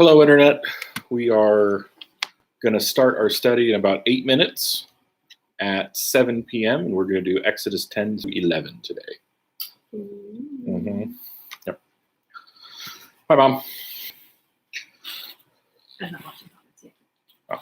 Hello, Internet. We are going to start our study in about 8 minutes at 7 p.m. and we're going to do Exodus 10 to 11 today. Mm-hmm. Yep. Hi, Mom. I'm not watching comments yet. Oh.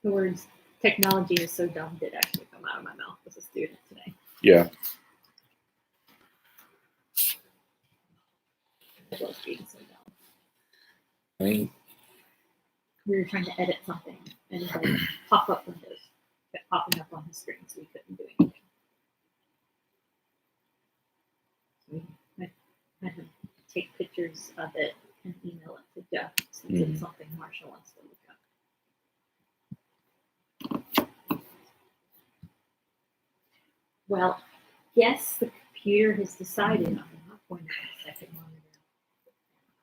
The words technology is so dumb did actually come out of my mouth as a student today. Yeah. It was being so dumb. I mean, We were trying to edit something and like pop-up windows kept popping up on his screen, so we couldn't do anything. I had to take pictures of it and email it to Jeff since it's something Marshall wants to look up. Well, yes, the computer has decided I'm not going to have a second monitor.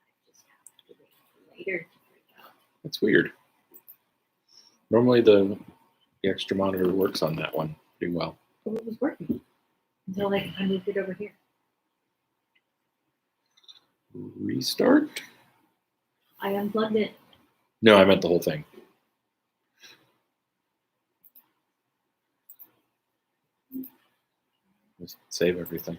I just have to wait for later to freak out. that's weird. Normally the extra monitor works on that one pretty well. Well, it was working until like I moved it over here. Restart? I unplugged it. No, I meant the whole thing. Just save everything.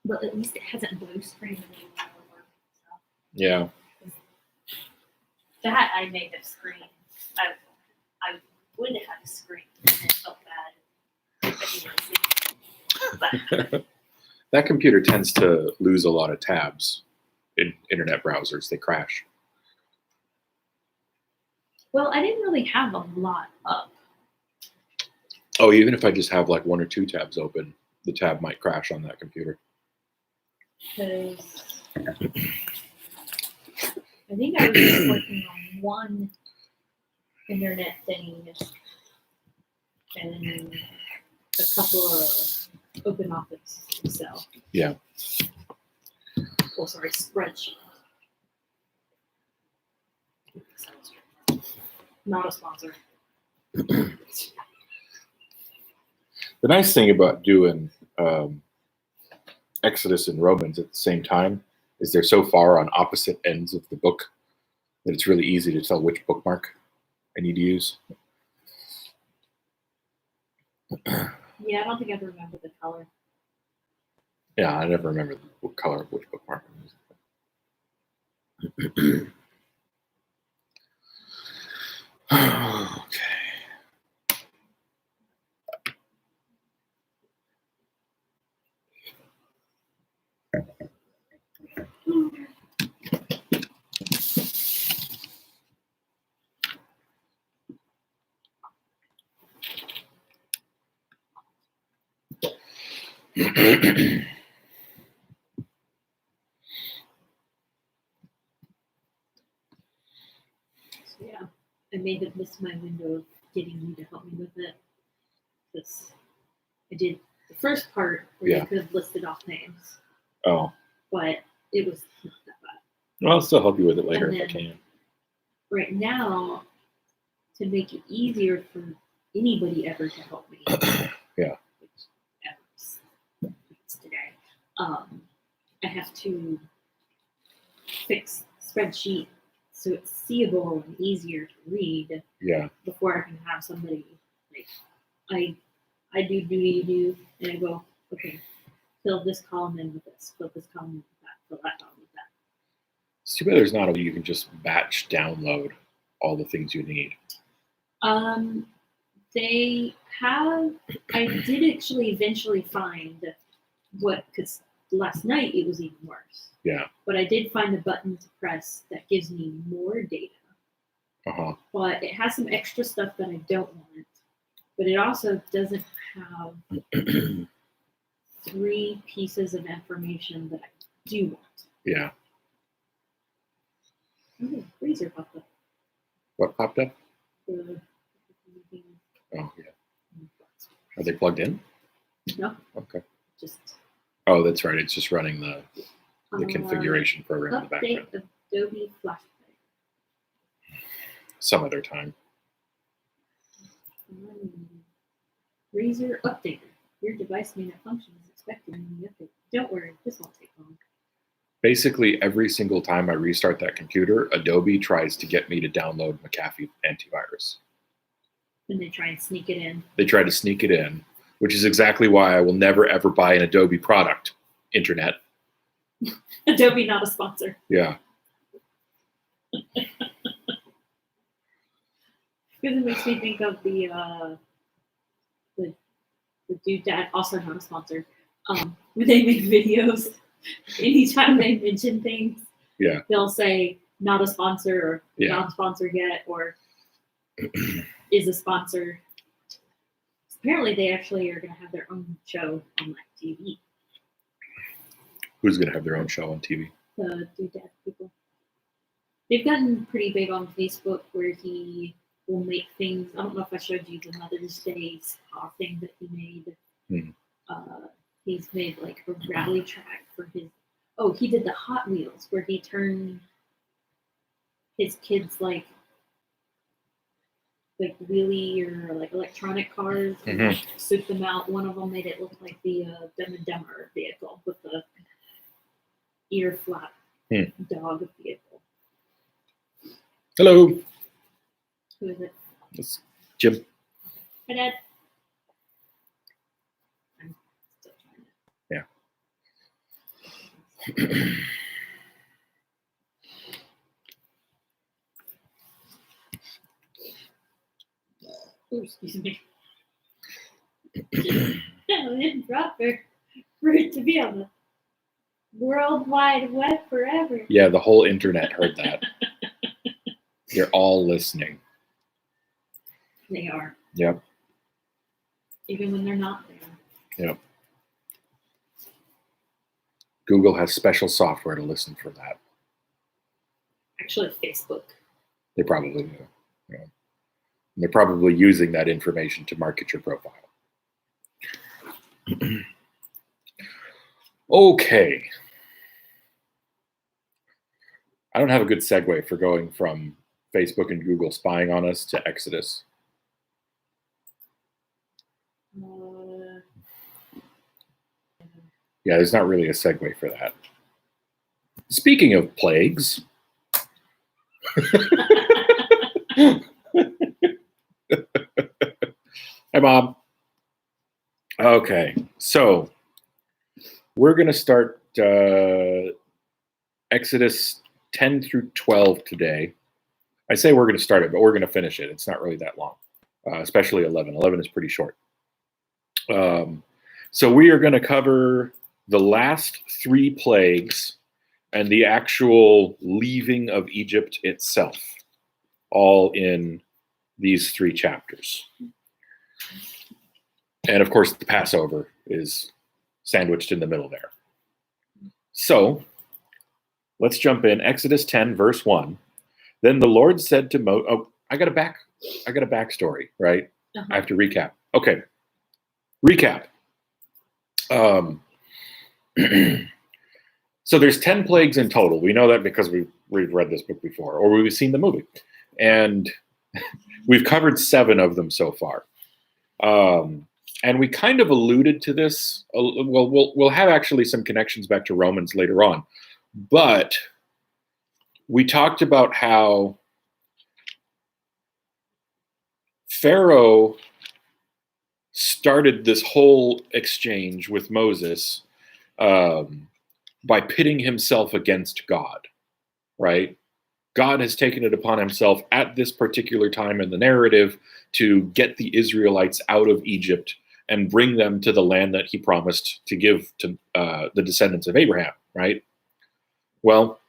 But at least it hasn't blue screen anymore. So Yeah. That I made a screen. I would have a screen and it felt bad. But That computer tends to lose a lot of tabs in internet browsers. They crash. Well, I didn't really have a lot up. Oh, even if I just have like 1 or 2 tabs open, the tab might crash on that computer. Because I think I was just working on one internet thing and a couple of open office Excel. Yeah. Oh, sorry, spreadsheet. Not a sponsor. The nice thing about doing Exodus and Romans at the same time is they're so far on opposite ends of the book that it's really easy to tell which bookmark I need to use. Yeah, I don't think I remember the color. Yeah, I never remember what color of which bookmark I'm using. Okay. So yeah, I made it miss my window of getting you to help me with it. Because I did the first part where Yeah. you could have listed off names, Oh, but it was not that bad. well, I'll still help you with it later And if I then- can. Right now, to make it easier for anybody ever to help me, Yeah. which it's today, I have to fix spreadsheet so it's seeable and easier to read Yeah. before I can have somebody like I do and I go, okay, fill this column in with this, fill this column in with that, fill that column with that. It's too bad there's not a way you can just batch download all the things you need. They have. I did actually eventually find because last night it was even worse. Yeah. But I did find the button to press that gives me more data. Uh-huh. But it has some extra stuff that I don't want. But it also doesn't have 3 pieces of information that I do want. Yeah. Oh, freezer popped up. What popped up? The- Oh, yeah. Are they plugged in? No, Okay. just Oh, that's right. It's just running the configuration program in the update background. Adobe Flash Player. Some other time. Razer updater. Your device may not function as expected in the update. Don't worry, this won't take long. Basically, every single time I restart that computer, Adobe tries to get me to download McAfee antivirus. And they try and sneak it in. They try to sneak it in, which is exactly why I will never ever buy an Adobe product. Internet. Adobe not a sponsor. Yeah. Because it makes me think of the dude dad, also not a sponsor. When they make videos, anytime they mention things, Yeah. they'll say not a sponsor or Yeah. not sponsored yet or is a sponsor. Apparently, they actually are going to have their own show on like TV. Who's going to have their own show on TV? The doodad people. They've gotten pretty big on Facebook where he will make things. I don't know if I showed you the Mother's Day thing that he made. Hmm. He's made like a rally track for his. Oh, he did the Hot Wheels where he turned his kids like wheelie or like electronic cars and Mhm. souped them out. One of them made it look like the Dumb and Dumber vehicle with the ear flap dog vehicle. Hello. Who is it? It's Jim. Hi, Dad. I'm still trying to. Yeah. Oh, excuse me. Improper for it to be on the World Wide Web forever. Yeah, the whole internet heard that. They're all listening. They are, Yep. even when they're not there. Yep. Google has special software to listen for that. Actually, Facebook. They probably do. Yeah. And they're probably using that information to market your profile. Okay. I don't have a good segue for going from Facebook and Google spying on us to Exodus. Yeah, there's not really a segue for that. Speaking of plagues. Hi, Bob. Okay, so we're going to start Exodus 10 through 12 today. I say we're going to start it, but we're going to finish it. It's not really that long, especially 11. 11 is pretty short. So we are going to cover the last 3 plagues and the actual leaving of Egypt itself, all in these 3 chapters. And of course, the Passover is sandwiched in the middle there. So let's jump in. Exodus 10, verse 1. Then the Lord said to Moses, oh, I got a backstory, right? Uh-huh. I have to recap. Okay. Recap. So there's 10 plagues in total. We know that because we've read this book before, or we've seen the movie. And we've covered 7 of them so far. And we kind of alluded to this. Well, we'll have actually some connections back to Romans later on. But we talked about how Pharaoh started this whole exchange with Moses by pitting himself against God, right? God has taken it upon himself at this particular time in the narrative to get the Israelites out of Egypt and bring them to the land that he promised to give to the descendants of Abraham, right? Well,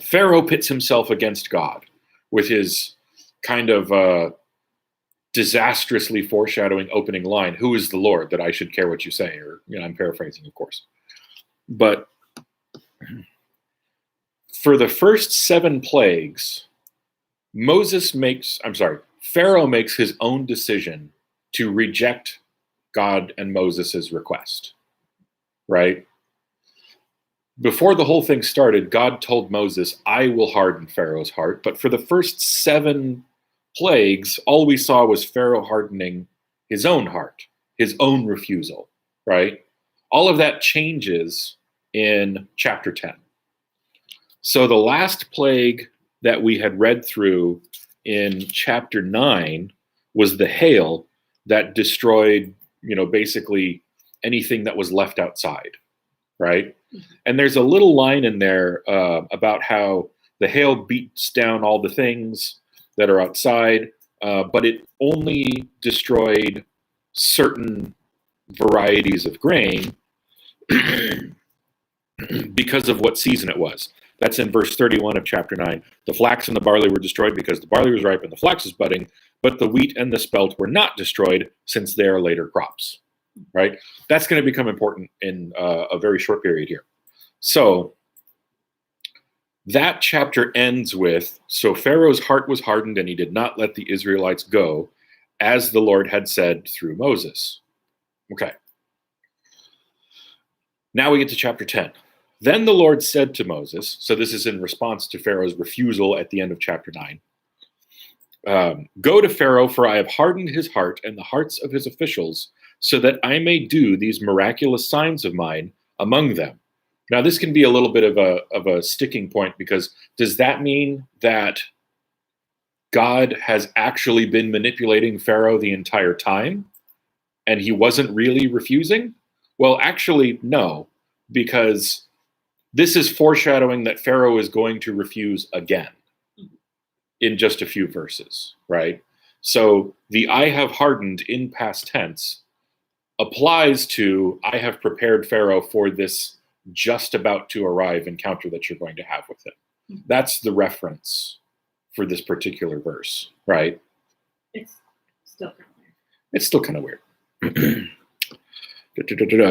Pharaoh pits himself against God with his kind of disastrously foreshadowing opening line, "Who is the Lord that I should care what you say?" Or, I'm paraphrasing, of course. But for the first 7 plagues, Pharaoh makes his own decision to reject God and Moses' request, right? Before the whole thing started, God told Moses, "I will harden Pharaoh's heart." But for the first 7 plagues, all we saw was Pharaoh hardening his own heart, his own refusal, right? All of that changes in chapter 10. So the last plague that we had read through in chapter 9 was the hail that destroyed, basically anything that was left outside, right? And there's a little line in there about how the hail beats down all the things that are outside, but it only destroyed certain varieties of grain because of what season it was. That's in verse 31 of chapter 9. The flax and the barley were destroyed because the barley was ripe and the flax was budding, but the wheat and the spelt were not destroyed since they are later crops, right? That's going to become important in a very short period here. So that chapter ends with, "So Pharaoh's heart was hardened and he did not let the Israelites go, as the Lord had said through Moses." Okay. Now we get to chapter 10. "Then the Lord said to Moses," so this is in response to Pharaoh's refusal at the end of chapter 9, "Go to Pharaoh, for I have hardened his heart and the hearts of his officials, so that I may do these miraculous signs of mine among them." Now, this can be a little bit of a sticking point, because does that mean that God has actually been manipulating Pharaoh the entire time and he wasn't really refusing? Well, actually, no, because this is foreshadowing that Pharaoh is going to refuse again in just a few verses, right? So the "I have hardened" in past tense applies to "I have prepared Pharaoh for this just about to arrive encounter that you're going to have with him." That's the reference for this particular verse, right? It's still kind of weird. It's still kind of weird.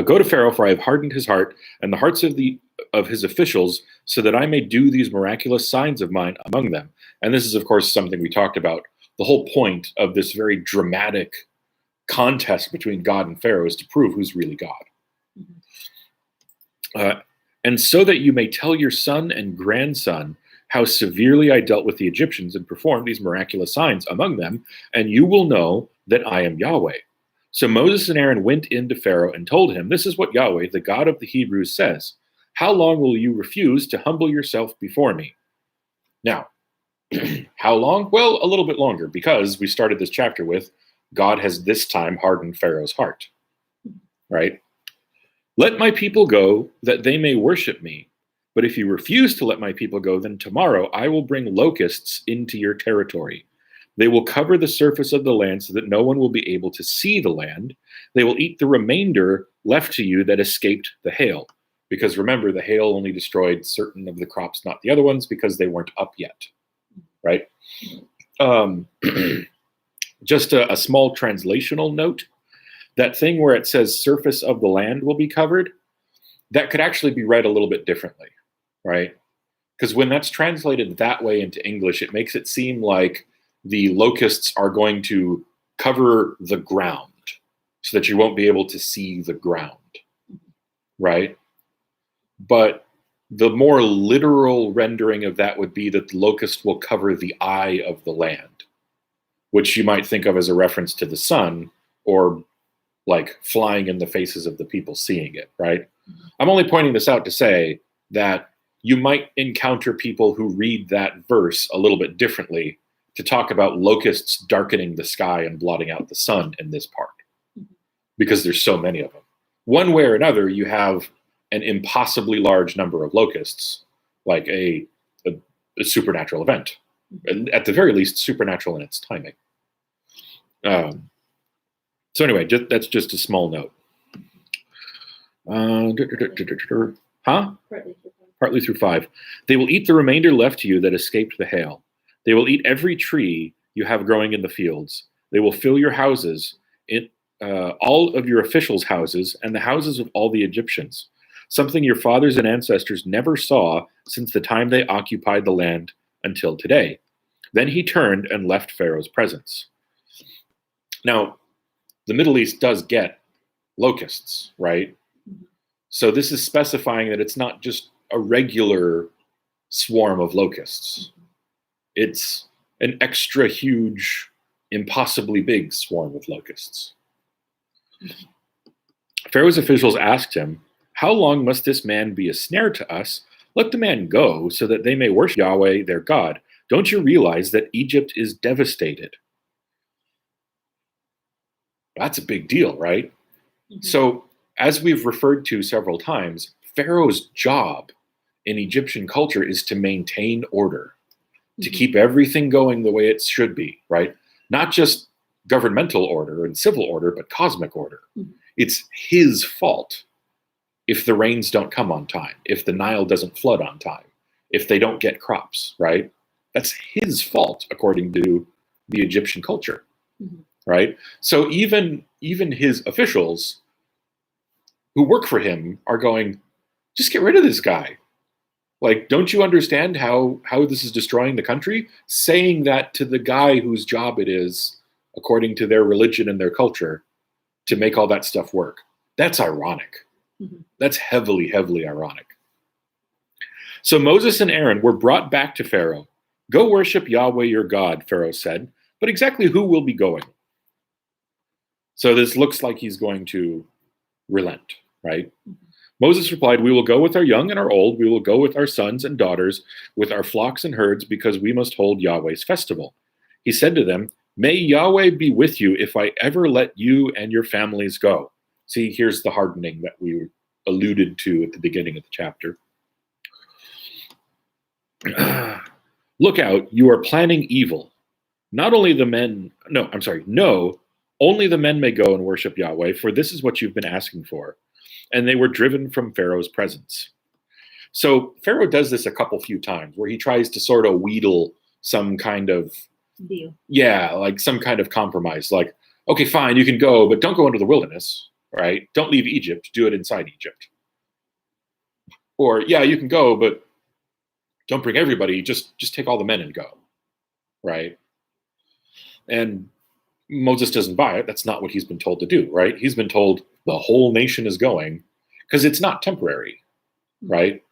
"Go to Pharaoh, for I have hardened his heart and the hearts of his officials, so that I may do these miraculous signs of mine among them." And this is, of course, something we talked about. The whole point of this very dramatic contest between God and Pharaoh is to prove who's really God. "And so that you may tell your son and grandson how severely I dealt with the Egyptians and performed these miraculous signs among them, and you will know that I am Yahweh." So Moses and Aaron went into Pharaoh and told him, "This is what Yahweh, the God of the Hebrews, says. How long will you refuse to humble yourself before me?" Now, how long? Well, a little bit longer, because we started this chapter with, God has this time hardened Pharaoh's heart, right? "Let my people go, that they may worship me. But if you refuse to let my people go, then tomorrow I will bring locusts into your territory. They will cover the surface of the land so that no one will be able to see the land. They will eat the remainder left to you that escaped the hail." Because remember, the hail only destroyed certain of the crops, not the other ones, because they weren't up yet, right? Just a small translational note. That thing where it says "surface of the land will be covered," that could actually be read a little bit differently, right? Because when that's translated that way into English, it makes it seem like the locusts are going to cover the ground so that you won't be able to see the ground, right? But the more literal rendering of that would be that the locust will cover the eye of the land, which you might think of as a reference to the sun, or like flying in the faces of the people seeing it, right? I'm only pointing this out to say that you might encounter people who read that verse a little bit differently to talk about locusts darkening the sky and blotting out the sun in this part, because there's so many of them. One way or another, you have an impossibly large number of locusts, like a supernatural event, and at the very least, supernatural in its timing. So anyway, that's just a small note. Huh? Partly for fun. Partly through 5. They will eat the remainder left to you that escaped the hail. They will eat every tree you have growing in the fields. They will fill your houses, all of your officials' houses, and the houses of all the Egyptians, something your fathers and ancestors never saw since the time they occupied the land until today. Then he turned and left Pharaoh's presence. Now, the Middle East does get locusts, right? So this is specifying that it's not just a regular swarm of locusts. It's an extra huge, impossibly big swarm of locusts. Pharaoh's officials asked him, "How long must this man be a snare to us? Let the man go so that they may worship Yahweh, their God. Don't you realize that Egypt is devastated?" That's a big deal, right? Mhm. So, as we've referred to several times, Pharaoh's job in Egyptian culture is to maintain order, to Mhm. keep everything going the way it should be, right? Not just governmental order and civil order, but cosmic order. Mhm. It's his fault if the rains don't come on time, if the Nile doesn't flood on time, if they don't get crops, right? That's his fault, according to the Egyptian culture, Mhm. right? So even his officials who work for him are going, just get rid of this guy. Like, don't you understand how this is destroying the country? Saying that to the guy whose job it is, according to their religion and their culture, to make all that stuff work. That's ironic. Mhm. That's heavily, heavily ironic. So Moses and Aaron were brought back to Pharaoh. "Go worship Yahweh your God," Pharaoh said. But exactly who will be going? So this looks like he's going to relent, right? Mhm. Moses replied, "We will go with our young and our old. We will go with our sons and daughters, with our flocks and herds, because we must hold Yahweh's festival." He said to them, "May Yahweh be with you if I ever let you and your families go." See, here's the hardening that we alluded to at the beginning of the chapter. "Look out, you are planning evil. Not only the men, no, I'm sorry, no, only the men may go and worship Yahweh, for this is what you've been asking for." And they were driven from Pharaoh's presence. So Pharaoh does this a few times where he tries to sort of wheedle some kind of, Deal. like some kind of compromise. Like, okay, fine, you can go, but don't go into the wilderness, right? Don't leave Egypt, do it inside Egypt. Or, yeah, you can go, but don't bring everybody, just take all the men and go, right? And Moses doesn't buy it. That's not what he's been told to do, right? He's been told the whole nation is going because it's not temporary, right?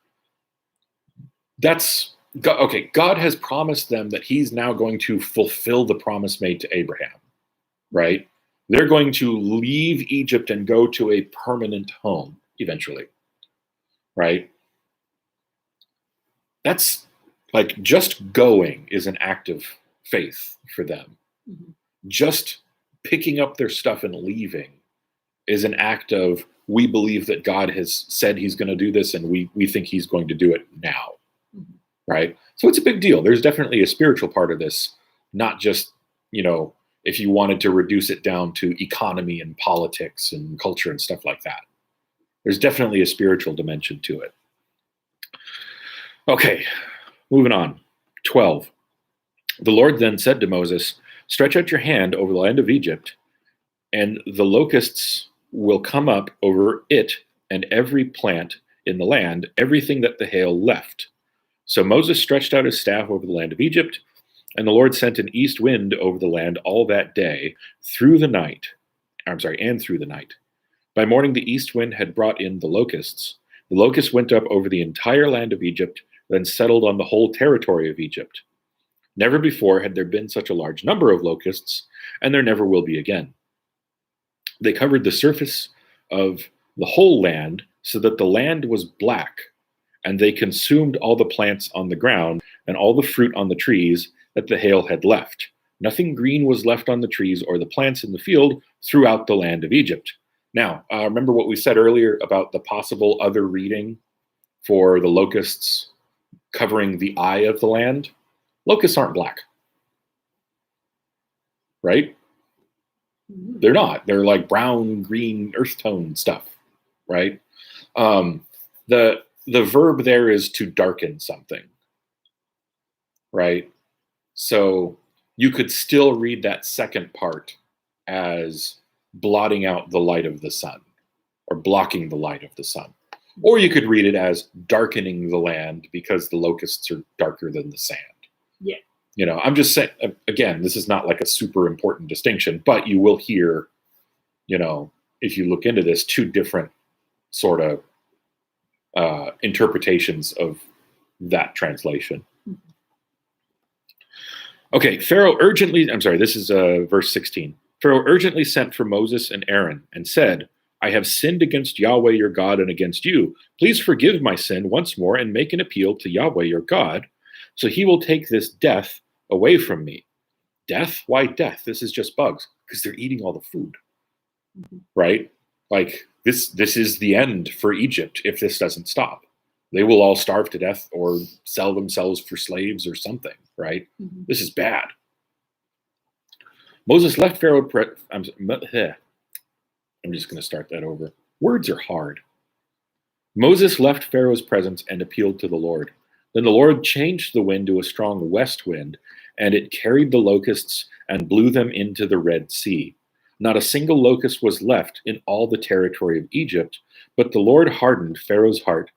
That's okay. God has promised them that he's now going to fulfill the promise made to Abraham, right? They're going to leave Egypt and go to a permanent home eventually, right? That's like just going is an act of faith for them. Mhm. Just picking up their stuff and leaving is an act of, we believe that God has said he's going to do this and we think he's going to do it now, Mhm. right? So it's a big deal. There's definitely a spiritual part of this, not just, if you wanted to reduce it down to economy and politics and culture and stuff like that. There's definitely a spiritual dimension to it. Okay, moving on. 12. The Lord then said to Moses, "Stretch out your hand over the land of Egypt, and the locusts will come up over it and every plant in the land, everything that the hail left." So Moses stretched out his staff over the land of Egypt, and the Lord sent an east wind over the land all that day, through the night. And through the night. By morning, the east wind had brought in the locusts. The locusts went up over the entire land of Egypt, then settled on the whole territory of Egypt. Never before had there been such a large number of locusts, and there never will be again. They covered the surface of the whole land so that the land was black, and they consumed all the plants on the ground and all the fruit on the trees that the hail had left. Nothing green was left on the trees or the plants in the field throughout the land of Egypt. Now, remember what we said earlier about the possible other reading for the locusts covering the eye of the land? Locusts aren't black, right? Mhm. They're not. They're like brown, green, earth tone stuff, right? The verb there is to darken something, right? So you could still read that second part as blotting out the light of the sun or blocking the light of the sun. Or you could read it as darkening the land because the locusts are darker than the sand. Yeah. I'm just saying, again, this is not like a super important distinction, but you will hear, if you look into this, two different sort of interpretations of that translation. Okay, this is verse 16. Pharaoh urgently sent for Moses and Aaron and said, I have sinned against Yahweh your God and against you. Please forgive my sin once more and make an appeal to Yahweh your God, so he will take this death away from me. Death? Why death? This is just bugs, because they're eating all the food, right? Like this is the end for Egypt if this doesn't stop. They will all starve to death or sell themselves for slaves or something, right? Mhm. This is bad. Moses left Pharaoh. I'm just going to start that over. Words are hard. Moses left Pharaoh's presence and appealed to the Lord. Then the Lord changed the wind to a strong west wind, and it carried the locusts and blew them into the Red Sea. Not a single locust was left in all the territory of Egypt, but the Lord hardened Pharaoh's heart,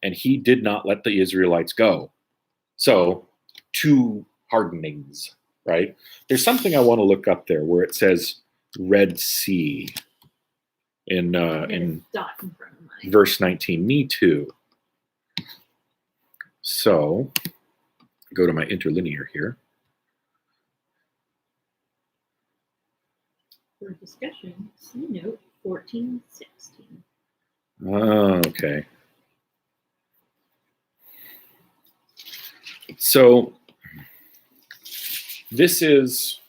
and he did not let the Israelites go. So, two hardenings, right? There's something I want to look up there where it says Red Sea in Dot in front of mine. verse 19. Me too. So, go to my interlinear here. For discussion, see note 1416. Okay. So this is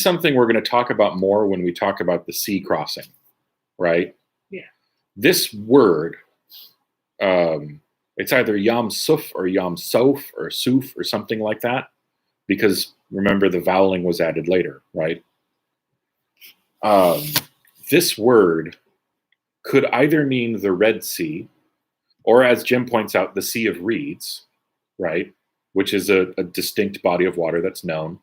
something we're going to talk about more when we talk about the sea crossing, right? Yeah. This word, it's either Yam Suf or Yam Sof or Suf or something like that, because remember the voweling was added later, right? This word could either mean the Red Sea, or as Jim points out, the Sea of Reeds, right? Which is a distinct body of water that's known.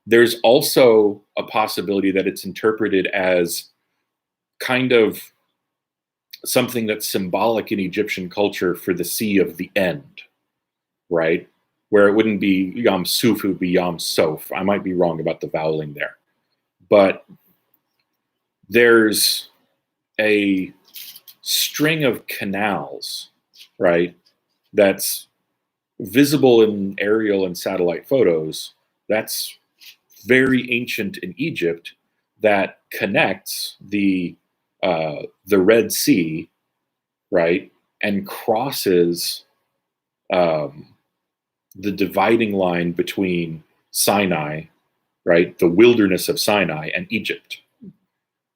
There's also a possibility that it's interpreted as kind of something that's symbolic in Egyptian culture for the Sea of the End, right? Where it wouldn't be Yam Suf, it would be Yam Sof. I might be wrong about the voweling there. But there's a string of canals, right, that's visible in aerial and satellite photos. That's very ancient in Egypt, that connects the Red Sea, right, and crosses the dividing line between Sinai, right, the wilderness of Sinai, and Egypt.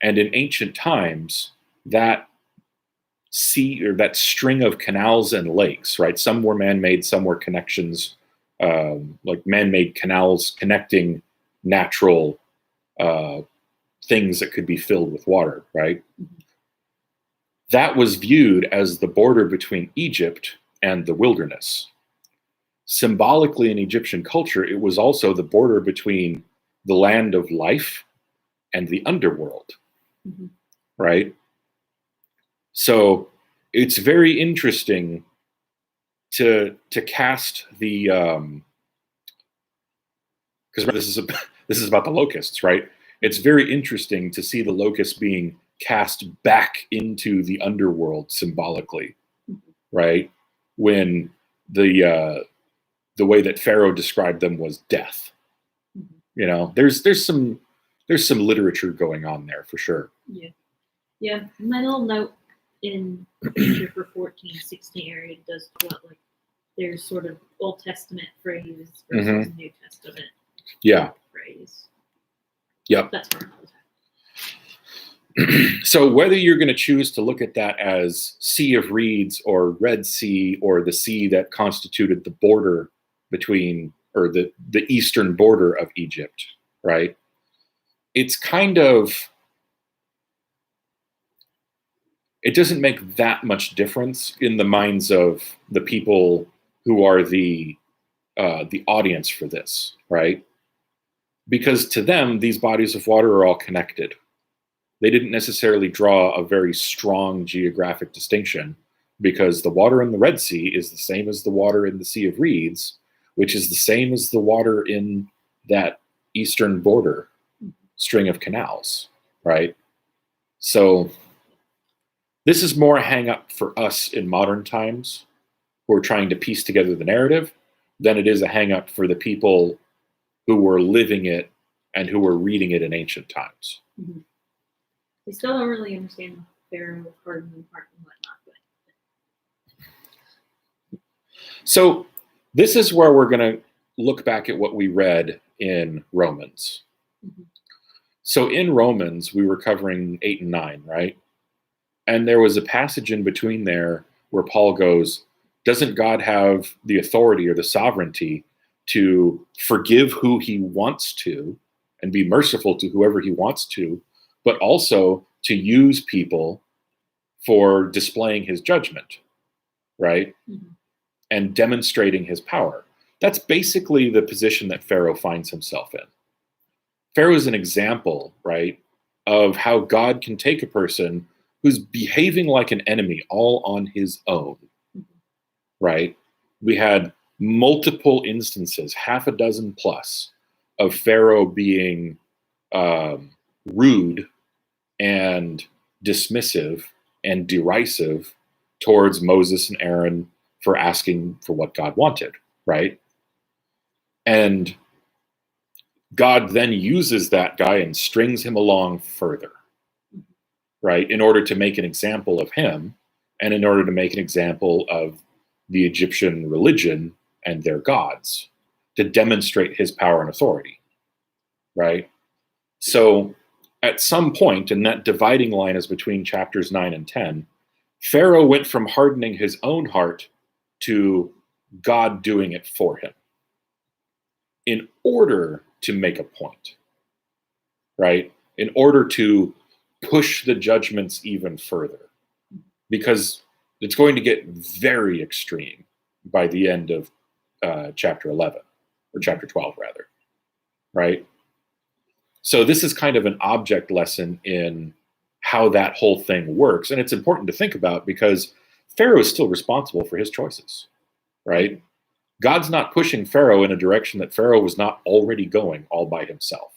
And in ancient times, that sea, or that string of canals and lakes, right? Some were man-made, some were connections, like man-made canals connecting natural things that could be filled with water, right? Mm-hmm. That was viewed as the border between Egypt and the wilderness. Symbolically, in Egyptian culture, it was also the border between the land of life and the underworld, Mm-hmm. right? So it's very interesting to cast the because this is about the locusts, right? It's very interesting to see the locusts being cast back into the underworld symbolically, right? When the way that Pharaoh described them was death. Mm-hmm. There's some literature going on there for sure. Yeah. My little note in the picture for 1416 area does what, like, there's sort of Old Testament phrase versus New Testament phrase. Yep. That's where I was. So whether you're going to choose to look at that as Sea of Reeds or Red Sea, or the sea that constituted the border between, or the eastern border of Egypt, right? It's kind of, it doesn't make that much difference in the minds of the people who are the audience for this, right? Because to them, these bodies of water are all connected. They didn't necessarily draw a very strong geographic distinction, because the water in the Red Sea is the same as the water in the Sea of Reeds, which is the same as the water in that eastern border string of canals, right? So this is more a hang up for us in modern times who are trying to piece together the narrative than it is a hang up for the people who were living it and who were reading it in ancient times. Mm-hmm. We still don't really understand Pharaoh hardening heart and whatnot. But so this is where we're going to look back at what we read in Romans. mm-hmm. So in Romans, we were covering 8 and 9, right? And there was a passage in between there where Paul goes, doesn't God have the authority or the sovereignty to forgive who he wants to and be merciful to whoever he wants to, but also to use people for displaying his judgment, right? Mm-hmm. And demonstrating his power. That's basically the position that Pharaoh finds himself in. Pharaoh is an example, right, of how God can take a person who's behaving like an enemy all on his own, right? We had multiple instances, half a dozen plus, of Pharaoh being rude and dismissive and derisive towards Moses and Aaron for asking for what God wanted, right? And God then uses that guy and strings him along further, right? In order to make an example of him and in order to make an example of the Egyptian religion and their gods, to demonstrate his power and authority, right? So at some point, and that dividing line is between chapters 9 and 10, Pharaoh went from hardening his own heart to God doing it for him in order to make a point, right? In order to push the judgments even further, because it's going to get very extreme by the end of chapter 11, or chapter 12 rather, right? So this is kind of an object lesson in how that whole thing works. And it's important to think about because Pharaoh is still responsible for his choices, right? God's not pushing Pharaoh in a direction that Pharaoh was not already going all by himself.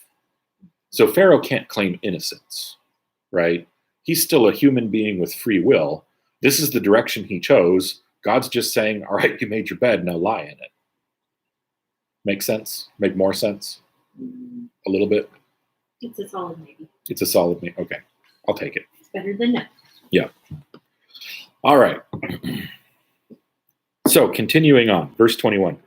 So Pharaoh can't claim innocence, right? He's still a human being with free will. This is the direction he chose. God's just saying, all right, you made your bed, now lie in it. Make sense? Make more sense? A little bit? It's a solid maybe. It's a solid maybe. Okay, I'll take it. It's better than no. Yeah. All right. So continuing on, verse 21.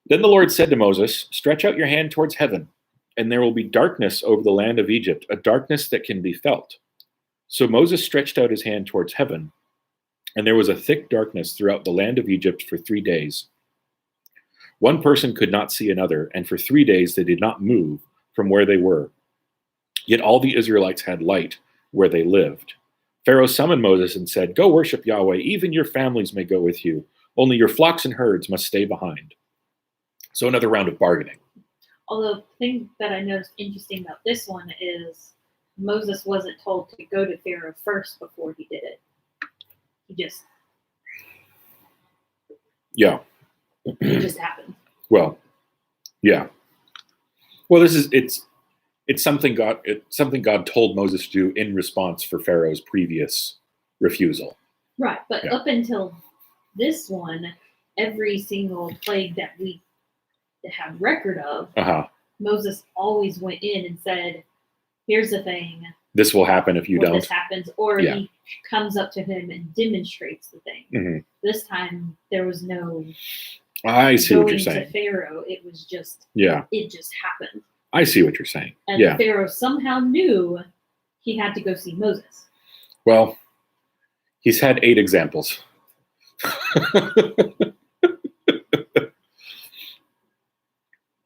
Then the Lord said to Moses, stretch out your hand towards heaven, and there will be darkness over the land of Egypt, a darkness that can be felt. So Moses stretched out his hand towards heaven, and there was a thick darkness throughout the land of Egypt for 3 days. One person could not see another, and for 3 days they did not move from where they were. Yet all the Israelites had light where they lived. Pharaoh summoned Moses and said, go worship Yahweh, even your families may go with you. Only your flocks and herds must stay behind. So another round of bargaining. Although the thing that I noticed interesting about this one is Moses wasn't told to go to Pharaoh first before he did it. He just it just happened. Well, yeah. Well, it's something God told Moses to do in response for Pharaoh's previous refusal. Right, but up until this one, every single plague that we have record of, Moses always went in and said, here's the thing. This will happen if you don't. This happens, or he comes up to him and demonstrates the thing. Mm-hmm. This time, there was no I see what you're going saying. to Pharaoh. It was just, it just happened. I see what you're saying. And Pharaoh somehow knew he had to go see Moses. Well, he's had 8 examples.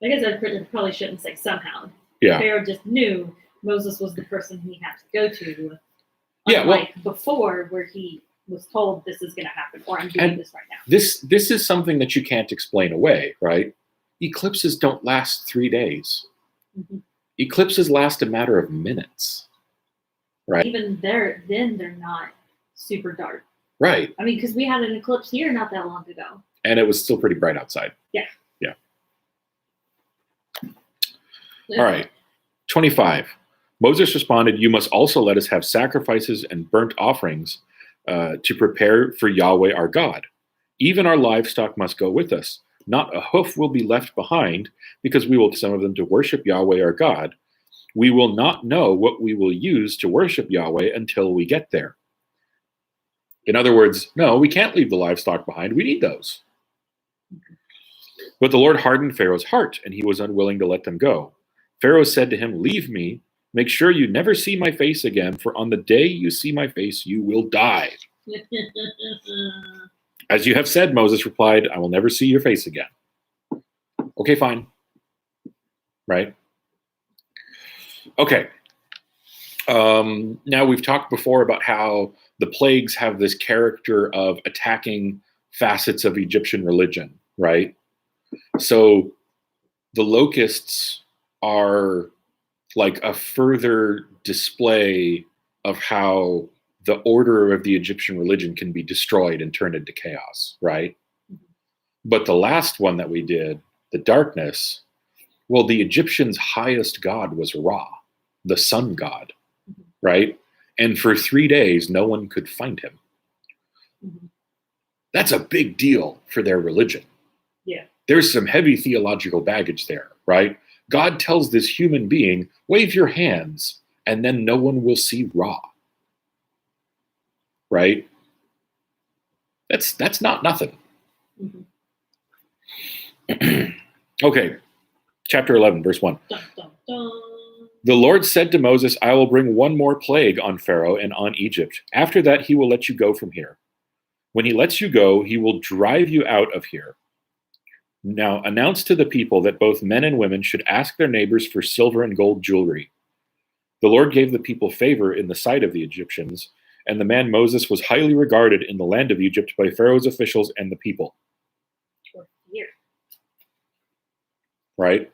I guess I probably shouldn't say somehow. Yeah. Pharaoh just knew Moses was the person he had to go to. Yeah, well, before, where he was told this is going to happen, or I'm doing this right now. This is something that you can't explain away, right? Eclipses don't last 3 days. Mm-hmm. Eclipses last a matter of minutes, right? Even they're not super dark. Right. I mean, because we had an eclipse here not that long ago. And it was still pretty bright outside. Yeah. Yeah. All right. 25. Moses responded, "You must also let us have sacrifices and burnt offerings to prepare for Yahweh our God. Even our livestock must go with us. Not a hoof will be left behind, because we will some of them to worship Yahweh our God. We will not know what we will use to worship Yahweh until we get there." In other words, no, we can't leave the livestock behind. We need those. But the Lord hardened Pharaoh's heart, and he was unwilling to let them go. Pharaoh said to him, "Leave me. Make sure you never see my face again, for on the day you see my face, you will die." "As you have said," Moses replied, "I will never see your face again." Okay, fine. Right? Okay. Now, we've talked before about how the plagues have this character of attacking facets of Egyptian religion, right? So the locusts are like a further display of how the order of the Egyptian religion can be destroyed and turned into chaos, right? But the last one that we did, the darkness, well, the Egyptians' highest god was Ra, the sun god, right? And for 3 days, no one could find him. Mm-hmm. That's a big deal for their religion. Yeah. There's some heavy theological baggage there, right? God tells this human being, "Wave your hands," and then no one will see Ra. Right? That's not nothing. Mm-hmm. Okay. Chapter 11, verse 1. Dun, dun, dun. The Lord said to Moses, "I will bring one more plague on Pharaoh and on Egypt. After that, he will let you go from here. When he lets you go, he will drive you out of here. Now announce to the people that both men and women should ask their neighbors for silver and gold jewelry." The Lord gave the people favor in the sight of the Egyptians, and the man Moses was highly regarded in the land of Egypt by Pharaoh's officials and the people. Here. Right?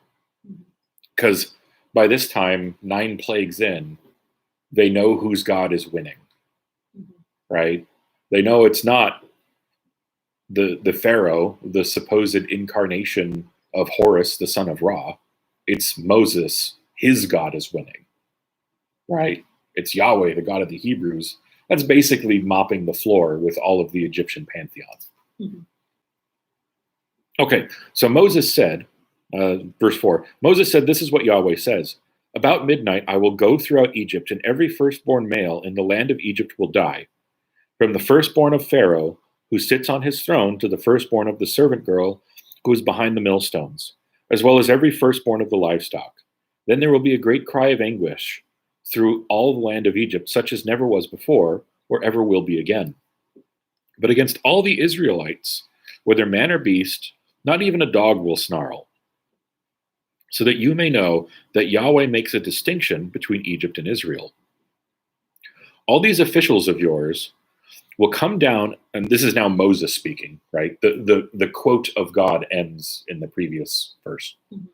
Because by this time, 9 plagues in, they know whose God is winning. Right? They know it's not the Pharaoh, the supposed incarnation of Horus, the son of Ra. It's Moses, his God is winning. Right? It's Yahweh, the God of the Hebrews. That's basically mopping the floor with all of the Egyptian pantheon. Mm-hmm. Okay, so Moses said, verse 4, Moses said, "This is what Yahweh says. About midnight I will go throughout Egypt, and every firstborn male in the land of Egypt will die. From the firstborn of Pharaoh, who sits on his throne, to the firstborn of the servant girl who is behind the millstones, as well as every firstborn of the livestock. Then there will be a great cry of anguish through all the land of Egypt, such as never was before, or ever will be again. But against all the Israelites, whether man or beast, not even a dog will snarl. So that you may know that Yahweh makes a distinction between Egypt and Israel. All these officials of yours will come down," and this is now Moses speaking, right? The quote of God ends in the previous verse. Mm-hmm.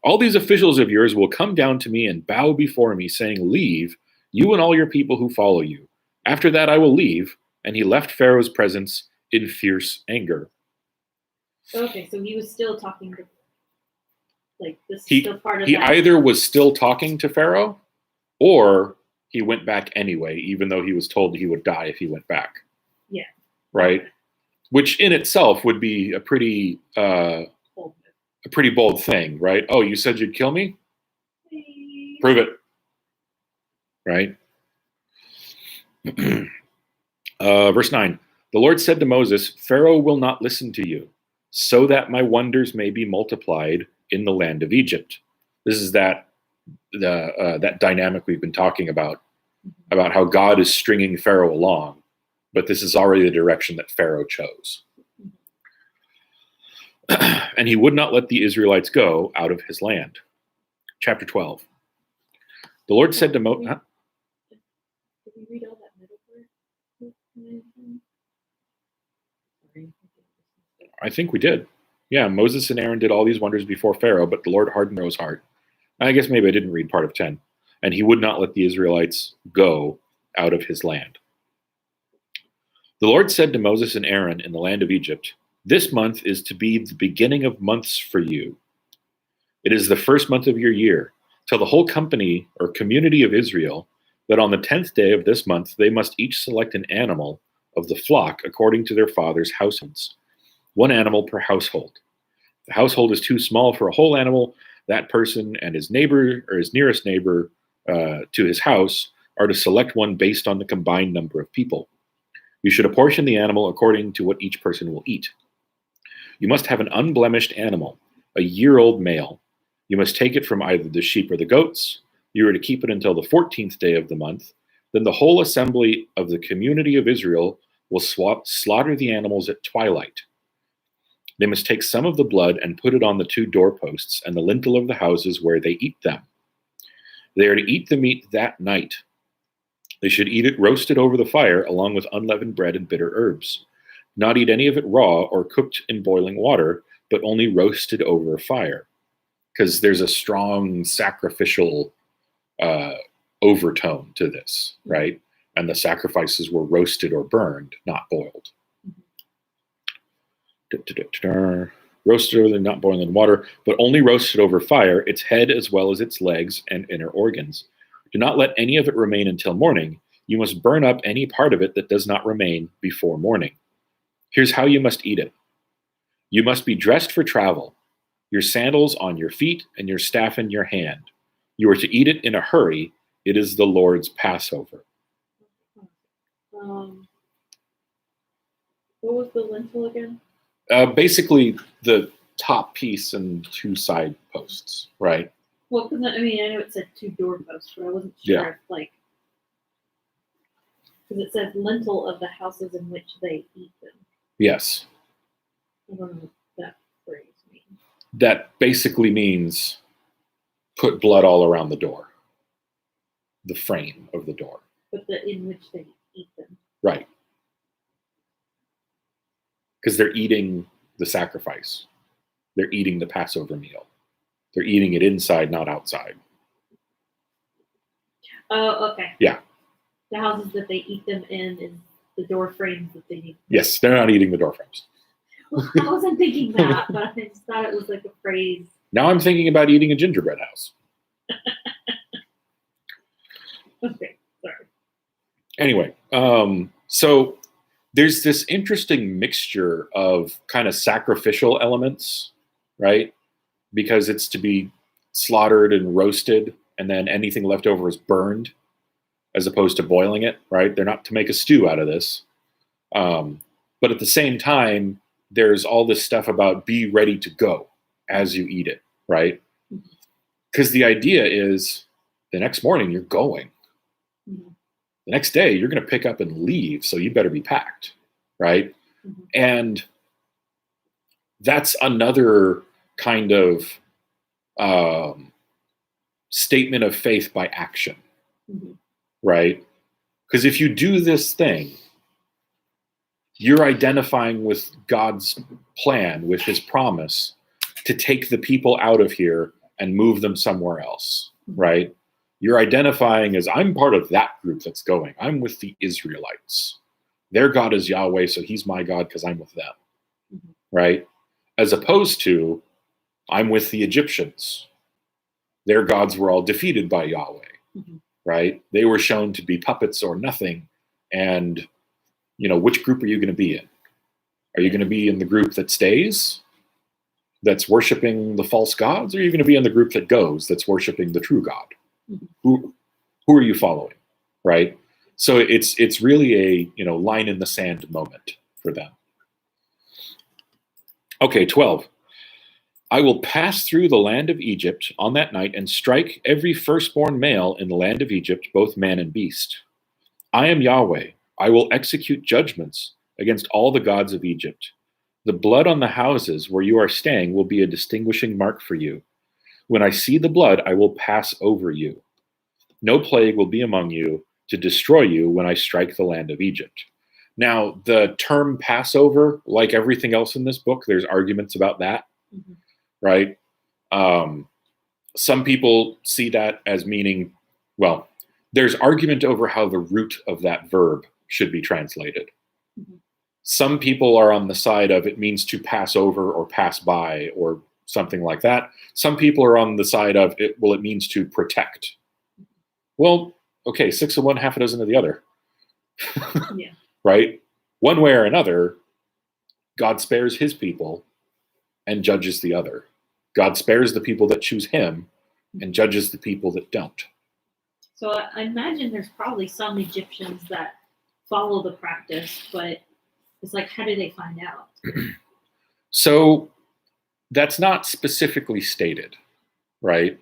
"All these officials of yours will come down to me and bow before me, saying, 'Leave, you and all your people who follow you. After that I will leave.' And he left Pharaoh's presence in fierce anger." Okay, so he was still talking to, like, this is still part of he that. Either was still talking to Pharaoh, or he went back anyway, even though he was told he would die if he went back. Yeah. Right? Which in itself would be a pretty bold thing, right? "Oh, you said you'd kill me? Prove it." Right? Verse 9. The Lord said to Moses, "Pharaoh will not listen to you, so that my wonders may be multiplied in the land of Egypt." This is that dynamic we've been talking about how God is stringing Pharaoh along, but this is already the direction that Pharaoh chose. And he would not let the Israelites go out of his land. Chapter 12. The Lord said to Moses, Did we read all that middle part? Sorry. I think we did. Yeah, Moses and Aaron did all these wonders before Pharaoh, but the Lord hardened Pharaoh's heart. I guess maybe I didn't read part of 10. And he would not let the Israelites go out of his land. The Lord said to Moses and Aaron in the land of Egypt, "This month is to be the beginning of months for you. It is the first month of your year. Tell the whole company or community of Israel that on the 10th day of this month they must each select an animal of the flock according to their father's households, one animal per household. If the household is too small for a whole animal, that person and his neighbor or his nearest neighbor to his house are to select one based on the combined number of people. You should apportion the animal according to what each person will eat. You must have an unblemished animal, a year-old male. You must take it from either the sheep or the goats. You are to keep it until the 14th day of the month. Then the whole assembly of the community of Israel will slaughter the animals at twilight. They must take some of the blood and put it on the 2 doorposts and the lintel of the houses where they eat them. They are to eat the meat that night. They should eat it roasted over the fire along with unleavened bread and bitter herbs. Not eat any of it raw or cooked in boiling water, but only roasted over fire. Because there's a strong sacrificial overtone to this, right? And the sacrifices were roasted or burned, not boiled. Roasted over, not boiled in water, but only roasted over fire, its head as well as its legs and inner organs. Do not let any of it remain until morning. You must burn up any part of it that does not remain before morning. Here's how you must eat it. You must be dressed for travel, your sandals on your feet and your staff in your hand. You are to eat it in a hurry. It is the Lord's Passover. What was the lintel again? Basically, the top piece and 2 side posts, right? Well, because I know it said 2 doorposts, but I wasn't sure if because it says lintel of the houses in which they eat them. Yes. I don't know what that phrase means. That basically means put blood all around the door, the frame of the door. But in which they eat them. Right. Because they're eating the sacrifice. They're eating the Passover meal. They're eating it inside, not outside. Oh, okay. Yeah. The houses that they eat them in is the door frames that they eat. Yes, they're not eating the door frames. Well, I wasn't thinking that, but I just thought it was like a phrase. Now I'm thinking about eating a gingerbread house. Okay, sorry. Anyway, so there's this interesting mixture of kind of sacrificial elements, right? Because it's to be slaughtered and roasted, and then anything left over is burned, as opposed to boiling it, right? They're not to make a stew out of this. But at the same time, there's all this stuff about be ready to go as you eat it, right? Because the idea is the next morning you're going. Mm-hmm. The next day you're going to pick up and leave, so you better be packed, right? Mm-hmm. And that's another kind of statement of faith by action, Mm-hmm. right? Because if you do this thing, you're identifying with God's plan, with his promise to take the people out of here and move them somewhere else, right? You're identifying as, I'm part of that group that's going. I'm with the Israelites. Their God is Yahweh, so he's my God because I'm with them, Mm-hmm. right? As opposed to, I'm with the Egyptians. Their gods were all defeated by Yahweh, Mm-hmm. right? They were shown to be puppets or nothing. And, which group are you going to be in? Are you going to be in the group that stays, that's worshiping the false gods? Or are you going to be in the group that goes, that's worshiping the true God? Mm-hmm. Who are you following, right? So it's really a line in the sand moment for them. Okay, 12. I will pass through the land of Egypt on that night and strike every firstborn male in the land of Egypt, both man and beast. I am Yahweh. I will execute judgments against all the gods of Egypt. The blood on the houses where you are staying will be a distinguishing mark for you. When I see the blood, I will pass over you. No plague will be among you to destroy you when I strike the land of Egypt. Now, the term Passover, like everything else in this book, there's arguments about that, Mhm. right? Some people see that as meaning, well, there's argument over how the root of that verb should be translated. Mhm. Some people are on the side of it means to pass over or pass by or something like that. Some people are on the side of it, well, it means to protect. Well, okay, 6 of one, half a dozen of the other. Yeah. Right? One way or another, God spares his people and judges the other. God spares the people that choose him and judges the people that don't. So I imagine there's probably some Egyptians that follow the practice, but it's like, how do they find out? So that's not specifically stated, right?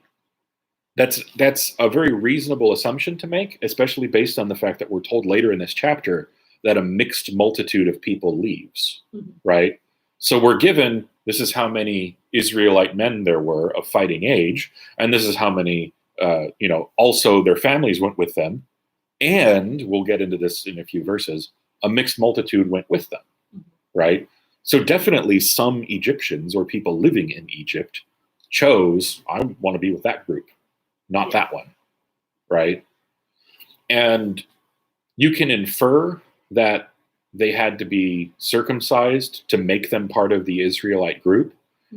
That's a very reasonable assumption to make, especially based on the fact that we're told later in this chapter that a mixed multitude of people leaves, Mhm. right? So we're given, this is how many Israelite men there were of fighting age, and this is how many, also their families went with them, and we'll get into this in a few verses, a mixed multitude went with them, Mhm. right? So definitely some Egyptians or people living in Egypt chose, I want to be with that group, not Yeah. that one, right? And you can infer that they had to be circumcised to make them part of the Israelite group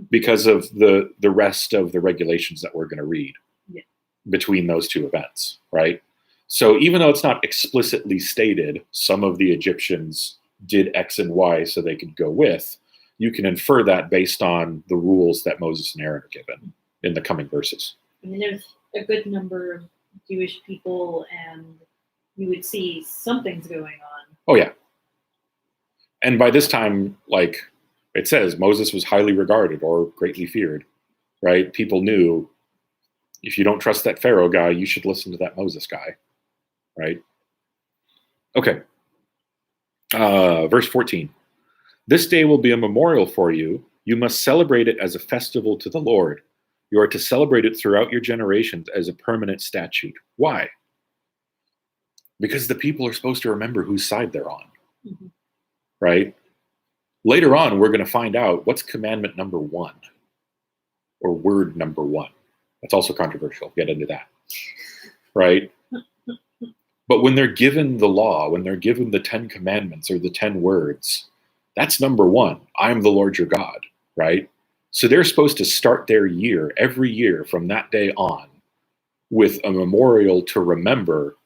because of the rest of the regulations that we're going to read Yeah. between those two events, right? So even though it's not explicitly stated, some of the Egyptians did X and Y so they could go with, you can infer that based on the rules that Moses and Aaron are given in the coming verses. I mean, there's a good number of Jewish people, and you would see something's going on. Oh, yeah. And by this time, like it says, Moses was highly regarded or greatly feared, right? People knew if you don't trust that Pharaoh guy, you should listen to that Moses guy, right? Okay. Verse 14. This day will be a memorial for you. You must celebrate it as a festival to the Lord. You are to celebrate it throughout your generations as a permanent statute. Why? Because the people are supposed to remember whose side they're on, Mhm. right? Later on, we're going to find out what's commandment number 1 or word number 1. That's also controversial. Get into that, right? But when they're given the law, when they're given the 10 commandments or the 10 words, that's number 1. I'm the Lord your God, right? So they're supposed to start their year every year from that day on with a memorial to remember